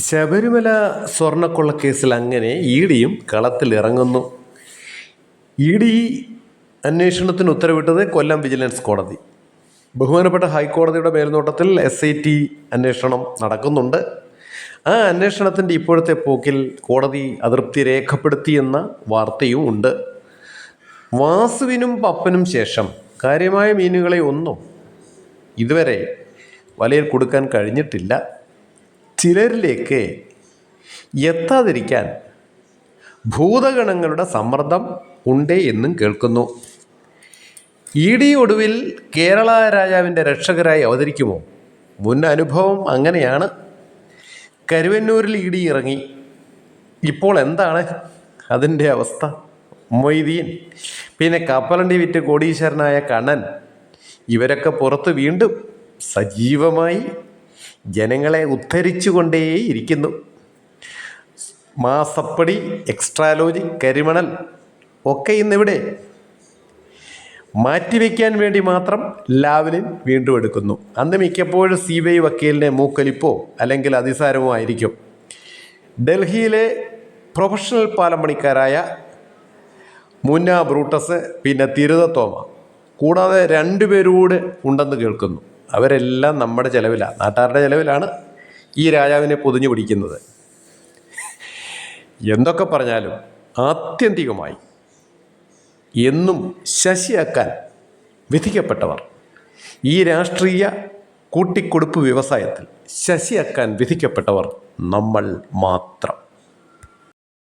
ശബരിമല സ്വർണ്ണക്കൊള്ളക്കേസിൽ അങ്ങനെ ഇ ഡിയും കളത്തിലിറങ്ങുന്നു. E D അന്വേഷണത്തിന് ഉത്തരവിട്ടത് കൊല്ലം വിജിലൻസ് കോടതി. ബഹുമാനപ്പെട്ട ഹൈക്കോടതിയുടെ മേൽനോട്ടത്തിൽ SIT അന്വേഷണം നടക്കുന്നുണ്ട്. ആ അന്വേഷണത്തിൻ്റെ ഇപ്പോഴത്തെ പോക്കിൽ കോടതി അതൃപ്തി രേഖപ്പെടുത്തിയെന്ന വാർത്തയും ഉണ്ട്. വാസുവിനും പപ്പനും ശേഷം കാര്യമായ മീനുകളെ ഒന്നും ഇതുവരെ വലയിൽ കൊടുക്കാൻ കഴിഞ്ഞിട്ടില്ല. ചിലരിലേക്ക് എത്താതിരിക്കാൻ ഭൂതഗണങ്ങളുടെ സമ്മർദ്ദം ഉണ്ട് എന്നും കേൾക്കുന്നു. ഇ ഡി ഒടുവിൽ കേരള രാജാവിൻ്റെ രക്ഷകരായി അവതരിക്കുമോ? മുൻ അനുഭവം അങ്ങനെയാണ്. കരുവന്നൂരിൽ ഇ ഡി ഇറങ്ങി. ഇപ്പോൾ എന്താണ് അതിൻ്റെ അവസ്ഥ? മൊയ്തീൻ, പിന്നെ കപ്പലണ്ടി വിറ്റ് കോടീശ്വരനായ കണ്ണൻ, ഇവരൊക്കെ പുറത്ത് വീണ്ടും സജീവമായി ജനങ്ങളെ ഉദ്ധരിച്ചുകൊണ്ടേയിരിക്കുന്നു. മാസപ്പടി, എക്സ്ട്രാലോജി, കരിമണൽ ഒക്കെ ഇന്നിവിടെ മാറ്റിവെക്കാൻ വേണ്ടി മാത്രം ലാവലിൻ വീണ്ടും എടുക്കുന്നു. അന്ന് മിക്കപ്പോഴും CBI വക്കീലിനെ മൂക്കൊലിപ്പോ അല്ലെങ്കിൽ അതിസാരമോ ആയിരിക്കും. ഡൽഹിയിലെ പ്രൊഫഷണൽ പാലം പണിക്കാരായ മുന്ന ബ്രൂട്ടസ്, പിന്നെ തിരുത തോമ, കൂടാതെ 2 പേരൂടെ ഉണ്ടെന്ന് കേൾക്കുന്നു. അവരെല്ലാം നമ്മുടെ ചെലവിലാണ്, നാട്ടുകാരുടെ ചെലവിലാണ് ഈ രാജാവിനെ പൊതിഞ്ഞു പിടിക്കുന്നത്. എന്തൊക്കെ പറഞ്ഞാലും ആത്യന്തികമായി എന്നും ശശിയാക്കാൻ വിധിക്കപ്പെട്ടവർ, ഈ രാഷ്ട്രീയ കൂട്ടിക്കൊടുപ്പ് വ്യവസായത്തിൽ ശശിയാക്കാൻ വിധിക്കപ്പെട്ടവർ നമ്മൾ മാത്രം.